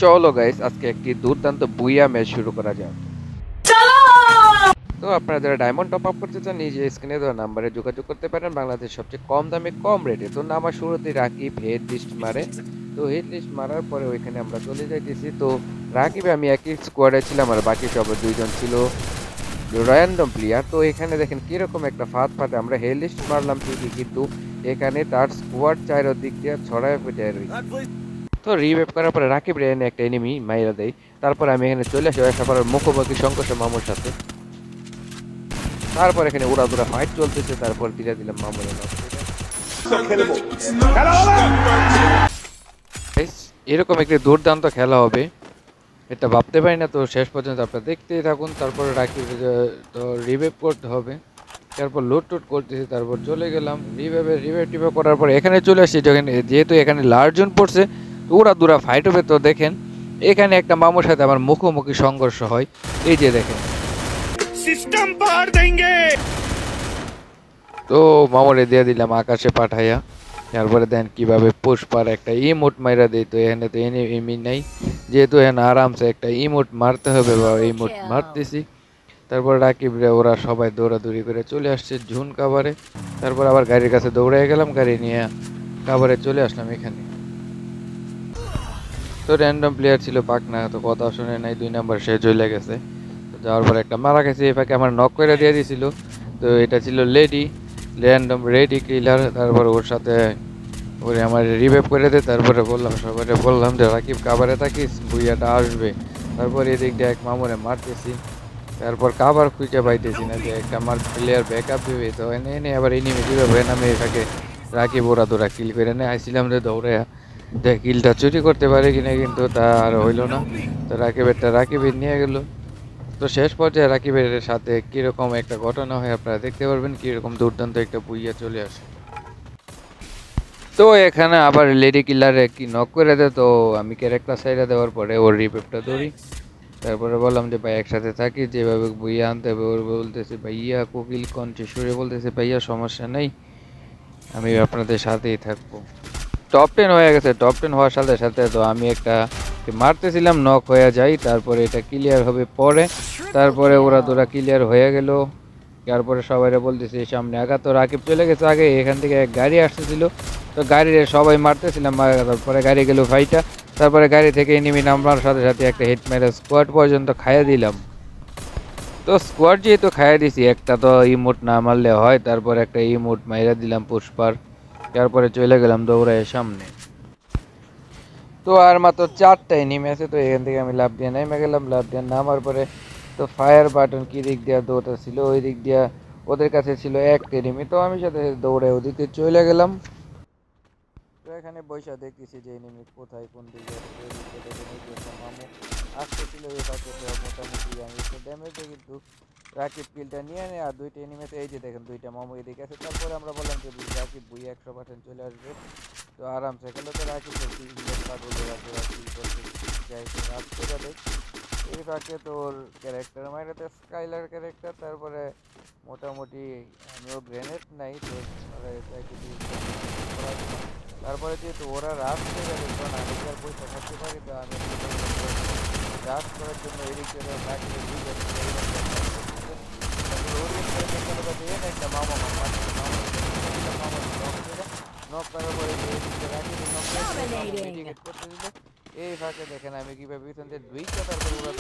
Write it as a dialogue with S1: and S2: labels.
S1: চলো গাইস, আজকে একটি দুর্দান্ত বুইয়া ম্যাচ শুরু করা যাক। তো আপনারা যারা ডায়মন্ড টপ আপ করতে চান, নিজে স্ক্রিনে দেওয়া নাম্বারে যোগাযোগ করতে পারেন। বাংলাদেশের সবচেয়ে কম দামে কম রেটে। তো নামার শুরুতেই রাকিব হেড লিস্ট মারে। তো হেড লিস্ট মারার পরে ওইখানে আমরা চলে যাইতেছি। তো রাকিবে আমি একই স্কোয়াডে ছিলাম, আর বাকি সব দুইজন ছিল র্যান্ডম প্লেয়ার। তো এখানে দেখেন কিরকম একটা ফাঁদ ফাঁদে আমরা হেড লিস্ট মারলাম ঠিকই, কিন্তু এখানে তার স্কোয়াড চারিদিক দিয়ে ছড়ায় ফেটে তো রিভাইভ করার পরে রাকিব রেনে একটা এনিমি মাইরা দেয়। তারপর আমি এখানে চলে আসি একেবারে মুখোমুখি সংঘর্ষ মামুর সাথে। তারপর এখানে উড়াদুরা ফাইট চলতেছে, তারপর ধীরে দিলাম মামুরের নক। এরকম একটি দুর্দান্ত খেলা হবে এটা ভাবতে পারি না। তো শেষ পর্যন্ত আপনারা দেখতেই থাকুন। তারপর রাকিব তো রিভাইভ করতে হবে, তারপর লুট টুট করতেছি। তারপর চলে গেলাম রিভাইভ করার পর এখানে চলে আসছি। যেহেতু এখানে লার্জন পড়ছে, তো ওরা দুরা ফাইট হবে। তো দেখেন এখানে একটা মামুর সাথে আমার মুখোমুখি সংঘর্ষ হয়। এই যে দেখেন সিস্টেম পার দেंगे। তো মামুরে দিয়ে দিলাম আকাশে পাঠাইয়া। তারপরে দেন কিভাবে পুষ্পার একটা ইমোট মাইরা দেয়। তো এখানে তো এনিমি নাই, যেহেতু এখানে আরামসে একটা ইমোট মারতে হবে, বা ইমোট মারতেছি। তারপর রাকিব রে ওরা সবাই দৌড়াদৌড়ি করে চলে আসছে ঝুন কাভারে। তারপর আবার গাড়ির কাছে দৌড়ে গেলাম, গাড়ি নিয়ে কাভারে চলে আসলাম এখানে। তো র্যান্ডম প্লেয়ার ছিল পাকনা, তো কথা শুনে নাই, 2 নাম্বার সে চলে গেছে। তো যাওয়ার পর একটা মারা গেছে, এই ফাঁকে আমার নক করে দিয়ে দিয়েছিল। তো এটা ছিল র্যান্ডম রেডি কিলার। তারপর ওর সাথে ওরে আমার রিভাইভ করে দেয়। তারপরে বললাম যে রাকিব কাভারে থাকিস, বুইয়াটা আসবে। তারপর এদিক দিয়ে এক মামুরে মারতেছি। তারপর কাভার খুঁজে পাইতেছি না, যে একটা আমার প্লেয়ার ব্যাকআপ দিবে। তো এনে আবার এনিমি দিবে ভয় নামে এটাকে রাকিব ওরা দৌড়া কিল করে নেয়। আইছিলাম যে দৌড়ে যে কিলটা চুরি করতে পারে কিনা, কিন্তু তা আর হইলো না। তো রাকিবের নিয়ে গেল। তো শেষ পর্যায়ে রাকিবের সাথে কিরকম একটা ঘটনা হয় আপনারা দেখতে পারবেন, কিরকম দুর্দান্ত একটা বুইয়া চলে আসে। তো এখানে আবার লেডি কিলারে কি নক করে দেয়। তো আমি ক্যারেক্টার সাইডে দেওয়ার পরে ওর রিপেপটা ধরি। তারপরে বললাম যে ভাই একসাথে থাকি, যেভাবে বইয়া আনতে হবে। ওর বলতেছে ভাইয়া কোকিল কণ্ঠে সুরে বলতেছে ভাইয়া সমস্যা নেই, আমি আপনাদের সাথেই থাকবো। টপ 10 হয়ে গেছে। টপ 10 হওয়ার সাথে সাথে তো আমি একটা মারতেছিলাম, নক হয়ে যাই। তারপরে এটা ক্লিয়ার হবে পরে। তারপরে ওরা তোরা ক্লিয়ার হয়ে গেল। তারপরে সবাই বলতেছে সামনে আগা। তো রাকিব চলে গেছে আগে, এখান থেকে এক গাড়ি আসতেছিল। তো গাড়ির সবাই মারতেছিলাম, তারপরে গাড়ি গেল ফাইটা। তারপরে গাড়ি থেকে এনিমি নামার সাথে সাথে একটা হিট মেরে স্কোয়াড পর্যন্ত খাইয়ে দিলাম। তো স্কোয়াড যেহেতু খাইয়ে দিছি, একটা তো ইমোট না মারলে হয়। তারপর একটা ইমোট মাইরা দিলাম পুষ্পার। তারপরে চলে গেলাম দৌড়ায় সামনে। তো আর মাত্র 4টা এনিমি আছে। তো এখান থেকে আমি লাভ দিয়ে নেমে গেলাম। লাভ দিয়ে নামার পরে তো ফায়ার বাটন কি দিক দিয়ে দৌড়টা ছিল, ওই দিক দিয়ে ওদের কাছে ছিল একটা এনিমি। তো আমি সাথে দৌড়ে ওদিকে চলে গেলাম। তো এখানে বৈশা দেখতেছি যে এনিমি কোথায় কোন দিকে মামু আসতেছিল। এই পাশে মোটামুটি আমি একটু ড্যামেজে, কিন্তু রাকিব কিলটা নিয়ে নেয়। আর 2টা এনিমিতে এই যে দেখেন 2টা মামু এদিকে আছে। তারপরে আমরা বললাম যে রাকিব বুই 100% চলে আসবে। তো আরামসে খেলো। তো রাকিব এই ফাঁকে তোর ক্যারেক্টার মাইরাতে স্কাইলার ক্যারেক্টার। তারপরে মোটামুটি আমিও গ্রেনেড নাই, তো তারপরে যেহেতু ওরা রাশ হয়ে যাবে, কারণ আমি তো আর পয়সা থাকতে পারি। তো আমি রাশ করার জন্য এদিক থেকে একটা মামা এই ফাঁকে দেখেন আমি কিভাবে পিছন দিয়ে ঢুইকে তারপরে ওরা